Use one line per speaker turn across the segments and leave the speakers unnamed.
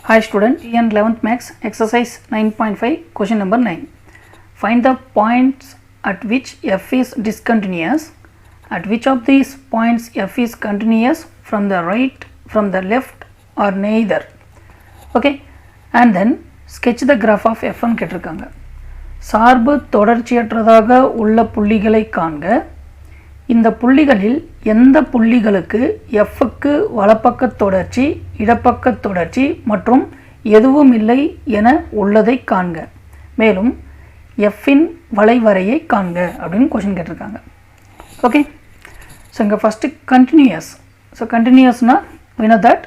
Hi student, in 11th max exercise 9.5 question number 9. Find the points at which f is discontinuous. At which of these points f is continuous from the right, from the left or neither. Okay, and then sketch the graph of f ன்னு கேட்டிருக்காங்க. சார்பு தொடர்ச்சியற்றதாக உள்ள புள்ளிகளை காண்க. இந்த புள்ளிகளில் எந்த புள்ளிகளுக்கு f க்கு வலப்பக்க தொடர்ச்சி, இடப்பக்க தொடர்ச்சி மற்றும் எதுவும் இல்லை என உள்ளதை காண்க. மேலும் f இன் வளைவரையை காண்க அப்படின்னு क्वेश्चन கேட்டிருக்காங்க. ஓகே, ஸோ இங்கே ஃபஸ்ட்டு கண்டினியூஸ். ஸோ கண்டினியூஸ்னா we know that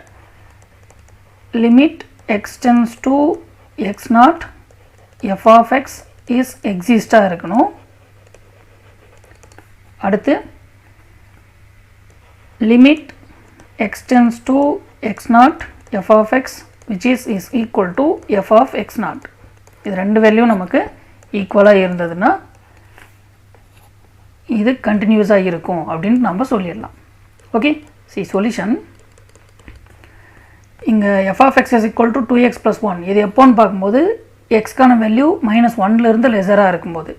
limit x tends to x naught f of x is existாக இருக்கணும். அடுத்து limit x tends to x naught f of x which is equal to f of x naught. இது ரெண்டு value நமக்கு ஈக்குவலாக இருந்ததுன்னா இது கண்டினியூஸாக இருக்கும் அப்படின்னு நம்ம சொல்லிடலாம். Okay, C solution. இங்கே f of x is equal to 2x plus 1. இது எப்போன்னு பார்க்கும்போது எக்ஸ்க்கான வேல்யூ -1லேருந்து லெஸராக இருக்கும்போது.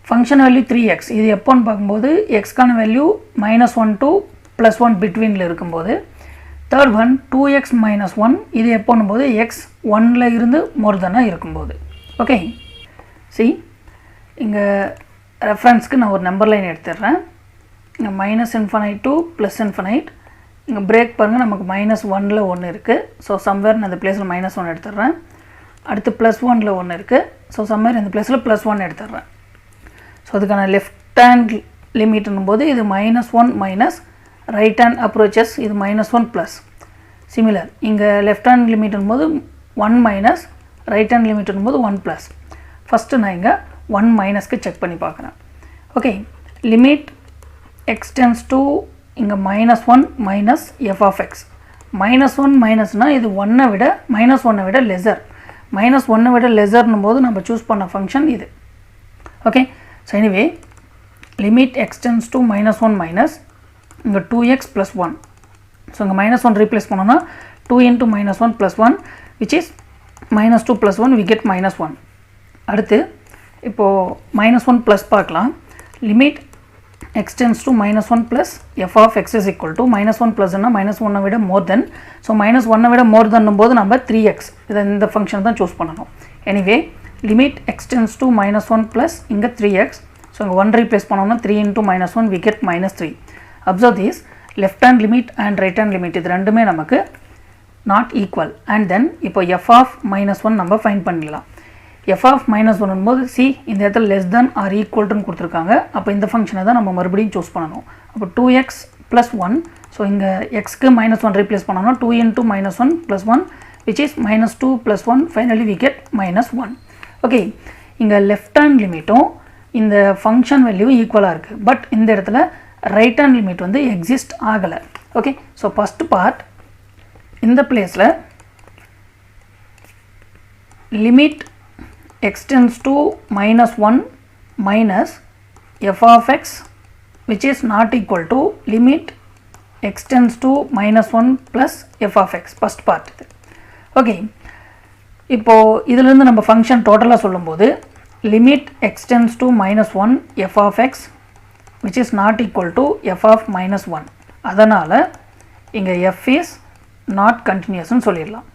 Function value 3x. இது எப்போன்னு பார்க்கும்போது எக்ஸ்க்கான வேல்யூ -1 to +1 பிட்வீனில் இருக்கும்போது. Third one 2x - 1. இது எப்போன்னும் போது எக்ஸ் 1ல் இருந்து மோர் தெனாக இருக்கும்போது. ஓகே, சி இங்கே ரெஃபரன்ஸ்க்கு நான் ஒரு நம்பர் லைன் எடுத்துடுறேன். இங்கே -∞ to +∞. இங்கே பிரேக் பாருங்கள், நமக்கு -1ல் 1 இருக்குது. ஸோ சம்வேர் நான் இந்த பிளேஸில் -1 எடுத்துடுறேன். அடுத்து +1ல் 1 இருக்குது. ஸோ சம்வேர் இந்த பிளேஸில் +1 எடுத்துடுறேன். ஸோ அதுக்கான லெஃப்ட் ஹேண்ட் லிமிட்னும் போது இது -1 மைனஸ் ரைட் ஹேண்ட் அப்ரோச்சஸ் இது -1 ப்ளஸ். சிமிலர் இங்கே லெஃப்ட் ஹேண்ட் லிமிட்னும் போது 1 மைனஸ் ரைட் ஹேண்ட் லிமிட்னும் போது 1 ப்ளஸ். ஃபஸ்ட்டு நான் இங்கே 1 மைனஸ்க்கு செக் பண்ணி பார்க்குறேன். Okay, limit x tends to இங்கே -1 மைனஸ் எஃப் ஆஃப் எக்ஸ். -1 மைனஸ்னால் இது -1 விட லெஸர். -1 விட லெஸர்னும் போது நம்ம சூஸ் பண்ண ஃபங்க்ஷன் இது. Okay, so anyway limit x tends to -1 minus இங்கே 2x + 1. ஸோ இங்கே -1 ரீப்ளேஸ் பண்ணோன்னா 2 × -1 + 1 which is -2 + 1 we get -1. அடுத்து இப்போது -1 ப்ளஸ் பார்க்கலாம். Limit x tends to -1 plus f of x is equal to -1 ப்ளஸ்னால் -1 விட மோர் தென். ஸோ -1 விட மோர் தென்னும் போது நம்ம 3x இதை இந்த ஃபங்க்ஷன் தான் சூஸ் பண்ணணும். Anyway limit x tends to -1 plus இங்கே 3x. ஸோ இங்கே 1 ரீப்ளேஸ் பண்ணோம்னா 3 × -1 we get -3. Observe this, left hand limit and right hand limit இது ரெண்டுமே நமக்கு not equal. And then இப்போ f of -1 நம்ம ஃபைண்ட் பண்ணிடலாம். f of -1 போது சி இந்த இடத்துல less than or equal to கொடுத்துருக்காங்க. அப்போ இந்த ஃபங்க்ஷனை தான் நம்ம மறுபடியும் சூஸ் பண்ணணும். அப்போ 2x + 1. ஸோ இங்கே எக்ஸ்க்கு -1 ரீப்ளேஸ் பண்ணோம்னா 2 × -1 + 1 which is -2 + 1 finally we get -1. Okay, இங்கே லெஃப்ட் ஹேண்ட் லிமிட்டும் இந்த ஃபங்க்ஷன் வேல்யூ ஈக்குவலாக இருக்குது. பட் இந்த இடத்துல ரைட் ஹேண்ட் லிமிட் வந்து எக்ஸிஸ்ட் ஆகலை. ஓகே, ஸோ ஃபஸ்ட் பார்ட் இந்த பிளேஸில் limit x tends to -1 minus f of x which is not equal to limit x tends to -1 plus f of x. First part இது. Okay, இப்போது இதிலிருந்து நம்ம function டோட்டலாக சொல்லும்போது limit x tends to -1 f of X which is not equal to f of -1. அதனால் இங்கே f is not continuous ன்னு சொல்லிடலாம்.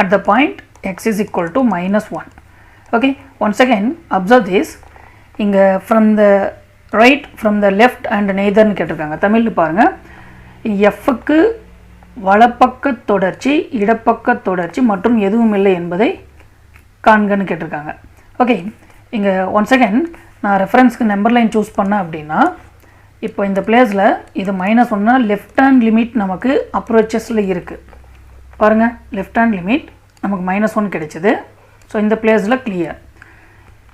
At the point x is equal to -1. Okay, once again observe this. இங்கே from the right, from the left and neither ன்னு கேட்டிருக்காங்க. தமிழில் பாருங்கள், fக்கு வலப்பக்க தொடர்ச்சி, இடப்பக்க தொடர்ச்சி மற்றும் எதுவும் இல்லை என்பதை காண்கன்னு கேட்டிருக்காங்க. ஓகே, இங்கே ஒன்ஸ் அகேன் நான் ரெஃபரன்ஸ்க்கு நம்பர் லைன் சூஸ் பண்ணேன் அப்படின்னா இப்போ இந்த பிளேஸில் இது -1 லெஃப்ட் ஹேண்ட் லிமிட் நமக்கு அப்ரோச்சஸில் இருக்குது. பாருங்கள், லெஃப்ட் ஹேண்ட் லிமிட் நமக்கு -1 கிடைச்சிது. ஸோ இந்த பிளேஸில் கிளியர்.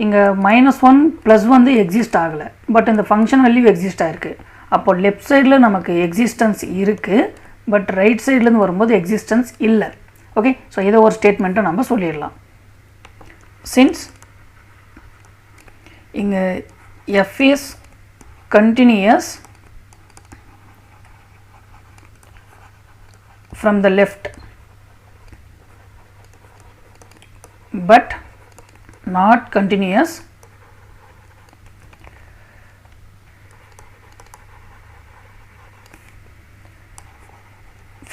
இங்கே -1 ப்ளஸ் வந்து எக்ஸிஸ்ட் ஆகலை, பட் இந்த ஃபங்க்ஷன் வேல்யூ எக்ஸிஸ்ட் ஆகிருக்கு. அப்போது லெஃப்ட் சைடில் நமக்கு எக்ஸிஸ்டன்ஸ் இருக்குது, பட் ரைட் சைட்லேருந்து வரும்போது எக்ஸிஸ்டன்ஸ் இல்லை. ஓகே, ஸோ இதை ஒரு ஸ்டேட்மெண்ட்டை நம்ம சொல்லிடலாம். சின்ஸ் இங்கே f is continuous from the left but not continuous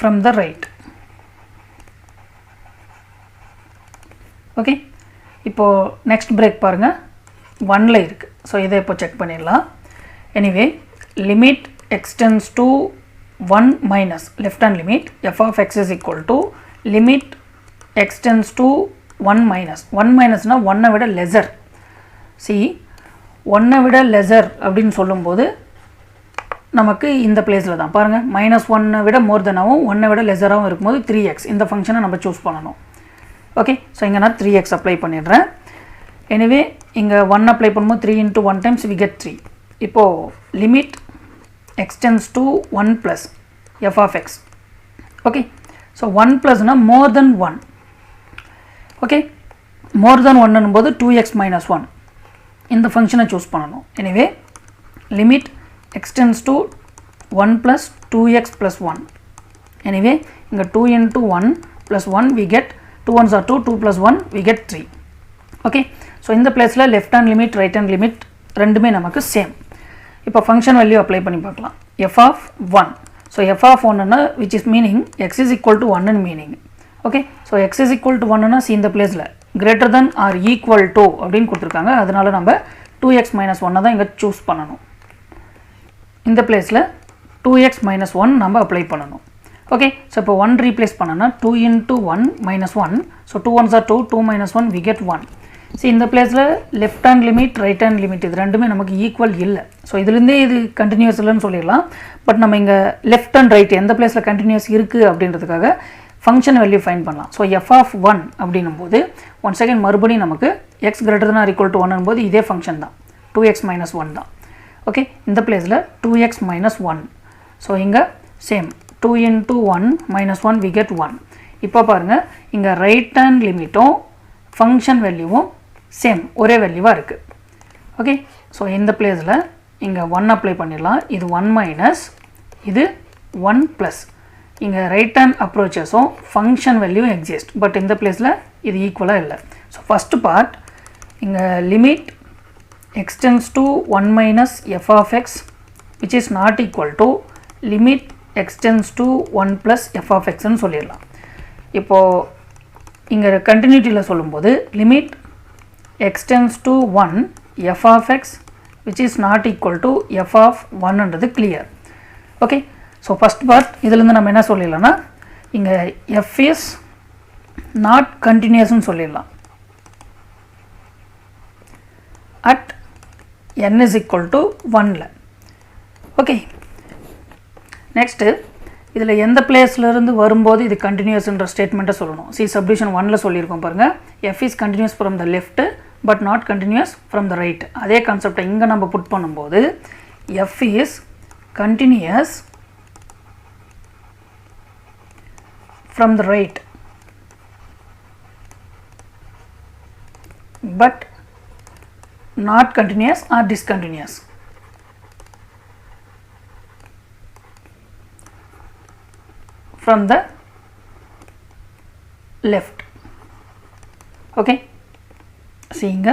from the right. Okay, இப்போ நெக்ஸ்ட் பிரேக் பாருங்க 1ல இருக்கு. ஸோ இதை இப்போ செக் பண்ணிடலாம். Anyway limit x tends to 1 minus left hand limit f of x is equal to limit x tends to 1 minus 1 மைனஸ்னால் 1ஐ விட lesser. C 1ஐ விட லெசர் அப்படின்னு சொல்லும்போது நமக்கு இந்த பிளேஸில் தான் பாருங்கள், -1ஐ விட மோர் தெனாகவும் 1ஐ விட லெசராகவும் இருக்கும்போது 3x இந்த ஃபங்க்ஷனை நம்ம சூஸ் பண்ணணும். ஓகே, ஸோ இங்கே நான் 3x அப்ளை பண்ணிடுறேன். எனிவே இங்கே 1 அப்ளை பண்ணும்போது 3 into 1 times we get 3. இப்போது limit x tends to 1 plus f of x. Okay, so 1 ப்ளஸ்னால் more than 1. Okay, more than 1 போது 2x minus 1 இந்த ஃபங்க்ஷனை சூஸ் பண்ணணும். Anyway limit extends to 1 plus 2x plus 1. Anyway, இங்கே 2 into 1 plus 1 we get 2 ones are 2, 2 plus 1 we get 3. Okay, so இந்த பிளேஸில் left hand limit right hand limit ரெண்டுமே நமக்கு same. இப்போ ஃபங்க்ஷன் வேல்யூ அப்ளை பண்ணி பார்க்கலாம். f of 1. So f of 1னா which is meaning x is equal to 1 meaning. Okay, so x is equal to 1னா சி இந்த பிளேஸில் greater than or equal to அப்படின்னு கொடுத்துருக்காங்க. அதனால நம்ம 2x minus 1 தான் இங்கே சூஸ் பண்ணணும். இந்த பிளேஸில் 2x minus 1 நம்ம அப்ளை பண்ணணும். ஓகே, ஸோ இப்போ 1 ரீப்ளேஸ் பண்ணனா 2 into 1 minus 1. So 2 ones are 2, 2 minus 1 we get 1. So இந்த பிளேஸில் left hand limit right hand limit இது ரெண்டுமே நமக்கு ஈக்குவல் இல்லை. ஸோ இதுலேருந்தே இது கண்டினியூஸ் இல்லைன்னு சொல்லிடலாம். பட் நம்ம இங்கே லெஃப்ட் அண்ட் ரைட் எந்த பிளேஸில் கண்டினியூஸ் இருக்குது அப்படின்றதுக்காக ஃபங்க்ஷன் வேல்யூ ஃபைன் பண்ணலாம். ஸோ f of 1 அப்படின்னும் போது ஒன் செகண்ட் மறுபடியும் நமக்கு x greater than or equal to 1 போது இதே ஃபங்க்ஷன் தான் 2x minus 1 தான். ஓகே, இந்த பிளேஸில் 2x minus 1. ஸோ இங்கே same 2 into 1 minus 1 we get 1. இப்போ பாருங்கள், இங்கே ரைட் ஹேண்ட் லிமிட்டும் ஃபங்க்ஷன் வேல்யூவும் சேம் ஒரே வேல்யூவாக இருக்குது. ஓகே, ஸோ இந்த பிளேஸில் இங்கே 1 அப்ளை பண்ணிடலாம். இது 1 மைனஸ் இது 1 ப்ளஸ். இங்கே ரைட் ஹேண்ட் அப்ரோச்சஸும் ஃபங்க்ஷன் வேல்யூ எக்ஸிஸ்ட். பட் இந்த பிளேஸில் இது ஈக்குவலாக இல்லை. ஸோ ஃபஸ்ட்டு பார்ட் இங்கே limit extends to 1 minus f of x which is not equal to limit extends to 1 plus f of x ன்னு சொல்லிடலாம். இப்போது இங்கே கண்டினியூட்டியில் சொல்லும்போது limit extends to 1 f of x which is not equal to f of 1ன்றது clear. Okay, so first part இதிலேருந்து நம்ம என்ன சொல்லிடலாம்னா இங்கே f is not continuousன்னு சொல்லிடலாம் at n is equal to 1ல. ஓகே, நெக்ஸ்ட்டு இதில் எந்த பிளேஸ்லேருந்து வரும்போது இது கண்டினியூஸ்ன்ற ஸ்டேட்மெண்ட்டை சொல்லணும். சி சப்டிவிஷன் 1ல் சொல்லியிருக்கோம் பாருங்கள், f is continuous from the left but not continuous from the right. அதே கான்செப்டை இங்கே நம்ம புட் பண்ணும்போது f is continuous from the right but not continuous or discontinuous. From the left. Okay, see இங்க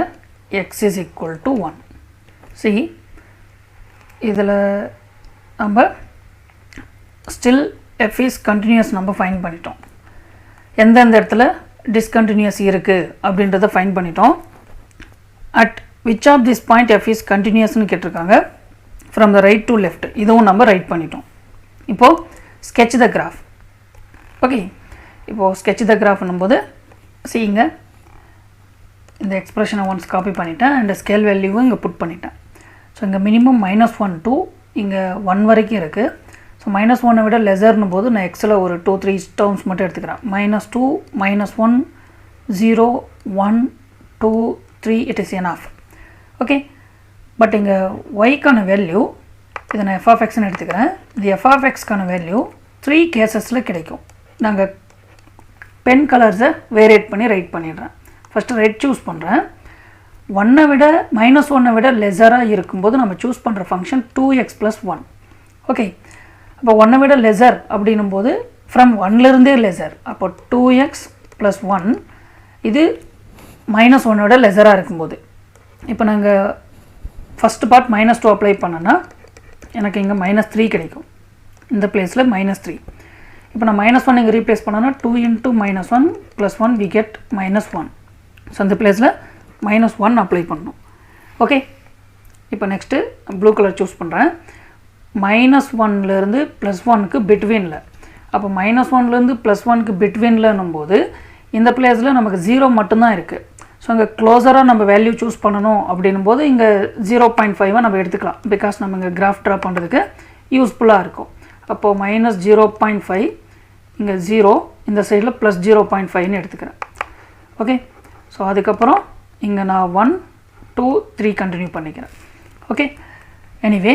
x is equal to 1. see இதில் நம்ம still f is continuous நம்ம fine பண்ணிட்டோம். எந்தெந்த இடத்துல discontinuous இருக்குது அப்படின்றத ஃபைன் பண்ணிட்டோம். at which of this point f is continuous னு கேட்டிருக்காங்க. from the right to left இதுவும் நம்ம ரைட் பண்ணிட்டோம். இப்போது sketch the graph. ஓகே, இப்போது sketch the graph போது சீங்க இந்த எக்ஸ்பிரஷனை ஒன்ஸ் காப்பி பண்ணிட்டேன் அண்ட் ஸ்கேல் வேல்யூவும் இங்கே புட் பண்ணிட்டேன். ஸோ இங்கே மினிமம் -1 to இங்கே 1 வரைக்கும் இருக்குது. ஸோ -1 விட லெசர்னு போது நான் எக்ஸில் ஒரு 2-3 டேர்ம்ஸ் மட்டும் எடுத்துக்கிறேன். -2 -1 0 1 2 3 it is enough. Okay, but இங்கே ஒய்க்கான வேல்யூ இதை நான் f of x ன்னு எடுத்துக்கிறேன். இது f of xக்கான வேல்யூ 3 கேசஸில் கிடைக்கும். நாங்கள் பென் கலர்ஸை வேரியேட் பண்ணி ரைட் பண்ணிடுறேன். ஃபஸ்ட்டு ரெட் சூஸ் பண்ணுறேன். 1 விட -1 விட லெஸராக இருக்கும்போது நம்ம சூஸ் பண்ணுற ஃபங்க்ஷன் 2x + 1. ஓகே, அப்போ 1 விட லெஸர் அப்படின்னும் போது ஃப்ரம் ஒன்லேருந்தே லெசர். அப்போ 2x + 1 இது -1 லெசராக இருக்கும்போது, இப்போ நாங்கள் ஃபஸ்ட்டு பார்ட் -2 அப்ளை பண்ணோன்னா எனக்கு இங்கே -3 கிடைக்கும். இந்த பிளேஸில் -3. இப்போ நான் -1 இங்கே ரீப்ளேஸ் பண்ணோன்னா 2 × -1 + 1 we get -1. ஸோ இந்த பிளேஸில் -1 அப்ளை பண்ணணும். ஓகே, இப்போ நெக்ஸ்ட்டு ப்ளூ கலர் சூஸ் பண்ணுறேன். -1லேருந்து +1க்கு பிட்வீனில். அப்போ -1லேருந்து +1க்கு பிட்வீன்லன்னும் போது இந்த பிளேஸில் நமக்கு 0 மட்டும்தான் இருக்குது. ஸோ இங்கே க்ளோஸராக நம்ம வேல்யூ சூஸ் பண்ணணும் அப்படின்னும் போது இங்கே 0.5 நம்ம எடுத்துக்கலாம். பிகாஸ் நம்ம இங்கே கிராஃப் ட்ரா பண்ணுறதுக்கு யூஸ்ஃபுல்லாக இருக்கும். அப்போது -0.5 இங்கே 0, இந்த சைடில் +0.5ன்னு எடுத்துக்கிறேன். ஓகே, ஸோ அதுக்கப்புறம் இங்கே நான் 1 2 3 கண்டினியூ பண்ணிக்கிறேன். ஓகே, எனிவே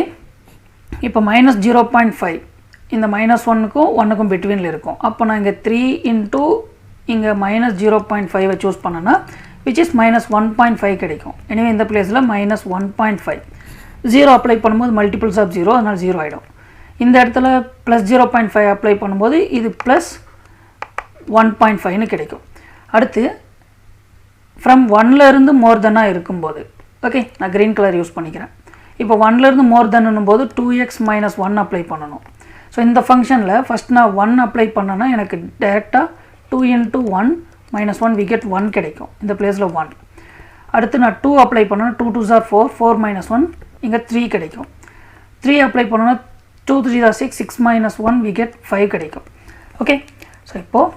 இப்போ -0.5 இந்த -1க்கும் 1க்கும் பிட்வீனில் இருக்கும். அப்போ நான் இங்கே 3 × இங்கே -0.5 சூஸ் பண்ணேன்னா which is -1.5 கிடைக்கும். எனவே இந்த பிளேஸில் -1.5 0 அப்ளை பண்ணும்போது மல்டிபிள்ஸ் ஆஃப் 0, அதனால் 0 ஆகிடும். இந்த இடத்துல +0.5 அப்ளை பண்ணும்போது இது +1.5ன்னு கிடைக்கும். அடுத்து ஃப்ரம் 1லேருந்து மோர் தென்னாக இருக்கும்போது, ஓகே நான் க்ரீன் கலர் யூஸ் பண்ணிக்கிறேன். இப்போ 1லேருந்து மோர் தென்னும் போது 2x - 1 அப்ளை பண்ணணும். ஸோ இந்த ஃபங்க்ஷனில் ஃபஸ்ட் நான் 1 அப்ளை பண்ணேன்னா எனக்கு டைரெக்டாக 2 × 1 - 1 we get 1 கிடைக்கும். இந்த பிளேஸில் 1. அடுத்து நான் 2 அப்ளை பண்ணேன்னா 2 2s are 4, 4 - 1 இங்கே 3 கிடைக்கும். 3 அப்ளை பண்ணோன்னா 2 3s are 6, 6 - 1 we get 5 கிடைக்கும். ஓகே, ஸோ இப்போது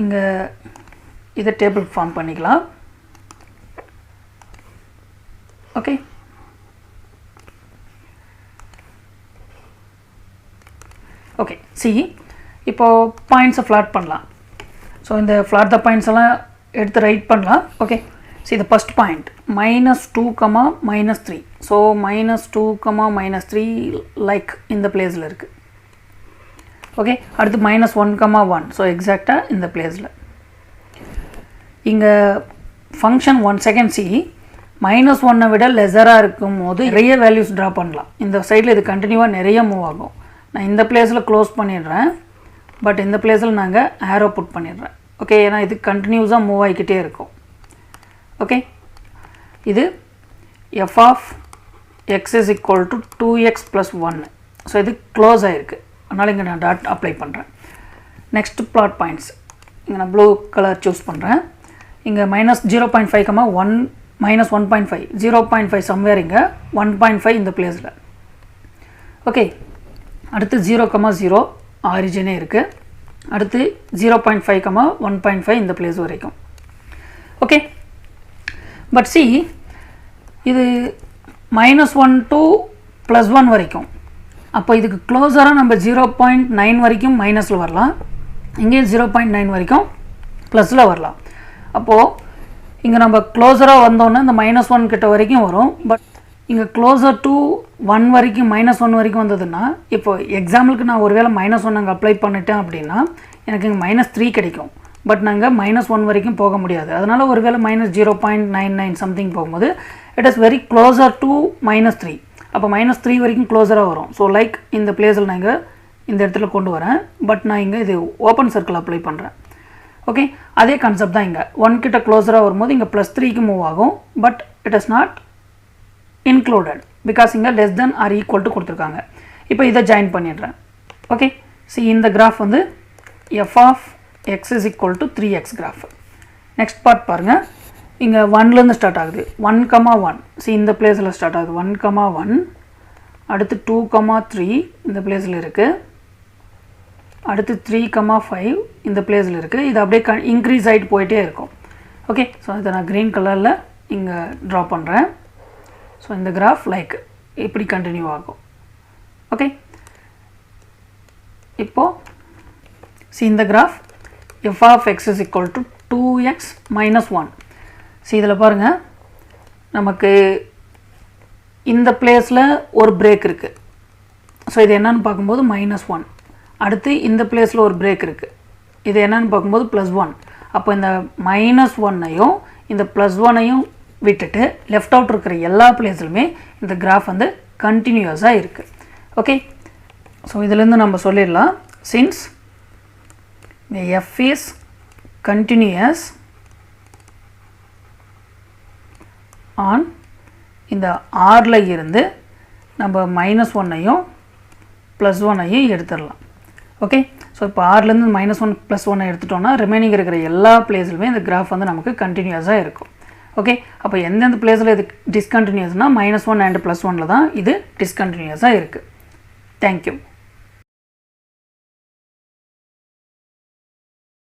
இங்கே இதை டேபிள் ஃபார்ம் பண்ணிக்கலாம். ஓகே, ஓகே சி இப்போது பாயிண்ட்ஸை ஃப்ளாட் பண்ணலாம். ஸோ இந்த ஃப்ளாட் த பாயிண்ட்ஸ் எல்லாம் எடுத்து ரைட் பண்ணலாம். ஓகே, சி இந்த ஃபஸ்ட் பாயிண்ட் -2, -3. ஸோ -2, -3 லைக் இந்த பிளேஸில் இருக்குது. ஓகே, அடுத்து -1, -1. ஸோ எக்ஸாக்டாக இந்த பிளேஸில். இங்கே ஃபங்க்ஷன் 1 செகண்ட் சி -1 விட லெஸராக இருக்கும் போது நிறைய வேல்யூஸ் ட்ரா பண்ணலாம். இந்த சைடில் இது கண்டினியூவாக நிறைய மூவ் ஆகும். நான் இந்த பிளேஸில் க்ளோஸ் பண்ணிடுறேன், பட் இந்த பிளேஸில் நாங்கள் ஆரோ புட் பண்ணிடுறேன். ஓகே, ஏன்னா இது கண்டினியூஸாக மூவ் ஆகிக்கிட்டே இருக்கும். ஓகே, இது f(x = 2x + 1). ஸோ இது க்ளோஸ் ஆகிருக்கு, அதனால் இங்கே நான் டாட் அப்ளை பண்ணுறேன். நெக்ஸ்ட் பிளாட் பாயிண்ட்ஸ் இங்கே நான் ப்ளூ கலர் சூஸ் பண்ணுறேன். இங்கே -0.5, 1 -1.5 0.5 சம்வேர் இங்கே 1.5 இந்த பிளேஸில். ஓகே, அடுத்து 0, 0 ஆரிஜினே இருக்குது. அடுத்து 0.5, 1.5 இந்த பிளேஸ் வரைக்கும். ஓகே, பட் சி இது -1 to +1 வரைக்கும். அப்போ இதுக்கு க்ளோஸராக நம்ம 0.9 வரைக்கும் மைனஸில் வரலாம், இங்கேயும் 0.9 வரைக்கும் ப்ளஸில் வரலாம். அப்போது இங்கே நம்ம க்ளோஸராக வந்தோன்னே இந்த -1 கிட்ட வரைக்கும் வரும். பட் இங்கே க்ளோஸர் டு 1 வரைக்கும் -1 வரைக்கும் வந்ததுன்னா, இப்போ எக்ஸாம்பிளுக்கு நான் ஒருவேளை -1 அங்கே அப்ளை பண்ணிட்டேன் அப்படின்னா எனக்கு இங்கே -3 கிடைக்கும். பட் நாங்கள் -1 வரைக்கும் போக முடியாது. அதனால் ஒருவேளை -0.99 சம்திங் போகும்போது it is very closure to -3. அப்போ -3 வரைக்கும் க்ளோஸராக வரும். ஸோ லைக் இந்த பிளேஸில் நாங்கள் இந்த இடத்துல கொண்டு வரேன். பட் நான் இங்கே இது ஓப்பன் சர்க்கிள் அப்ளை பண்ணுறேன். ஓகே, அதே கான்செப்ட் தான். இங்கே 1 கிட்ட க்ளோஸராக வரும்போது இங்கே +3க்கு மூவ் ஆகும். But it is not included because இங்கே less than or equal to கொடுத்துருக்காங்க. இப்போ இதை ஜாயின் பண்ணிடுறேன். ஓகே, சி இந்த கிராஃப் வந்து f(x = 3x) graph. Next part பாருங்கள். இங்கே 1லேருந்து ஸ்டார்ட் ஆகுது. 1, 1 சி இந்த பிளேஸில் ஸ்டார்ட் ஆகுது. 1, 1 அடுத்து 2, 3 இந்த பிளேஸில் இருக்குது. அடுத்து 3, 5 இந்த பிளேஸில் இருக்குது. இது அப்படியே இன்க்ரீஸ் ஆகிட்டு போயிட்டே இருக்கும். ஓகே, ஸோ இதை நான் க்ரீன் கலரில் இங்கே ட்ரா பண்ணுறேன். ஸோ இந்த கிராஃப் லைக் இப்படி கண்டினியூ ஆகும். ஓகே, இப்போது சி இந்த கிராஃப் f(x = 2x - 1). சி இதில் பாருங்கள், நமக்கு இந்த பிளேஸில் ஒரு பிரேக் இருக்குது. ஸோ இது என்னன்னு பார்க்கும்போது -1. அடுத்து இந்த பிளேஸில் ஒரு பிரேக் இருக்குது. இது என்னன்னு பார்க்கும்போது +1. அப்போ இந்த -1ஐயும் இந்த +1ஐயும் விட்டுட்டு லெஃப்ட் அவுட் இருக்கிற எல்லா பிளேஸ்லுமே இந்த கிராஃப் வந்து கண்டினியூஸாக இருக்குது. ஓகே, ஸோ இதிலேருந்து நம்ம சொல்லிடலாம், since f is continuous on இந்த rல இருந்து நம்ம -1ஐயும் +1ஐயும் எடுத்துடலாம். ஓகே, ஸோ இப்போ rலேருந்து -1 +1 எடுத்துட்டோம்னா ரிமைனிங் இருக்கிற எல்லா பிளேஸ்லுமே இந்த கிராஃப் வந்து நமக்கு கண்டினியூஸாக இருக்கும். ஓகே, அப்போ எந்தெந்த பிளேஸில் இது டிஸ்கண்டினியூஸ்னால் -1 அண்ட் +1ல் தான் இது டிஸ்கண்டினியூஸாக இருக்குது. தேங்க்யூ.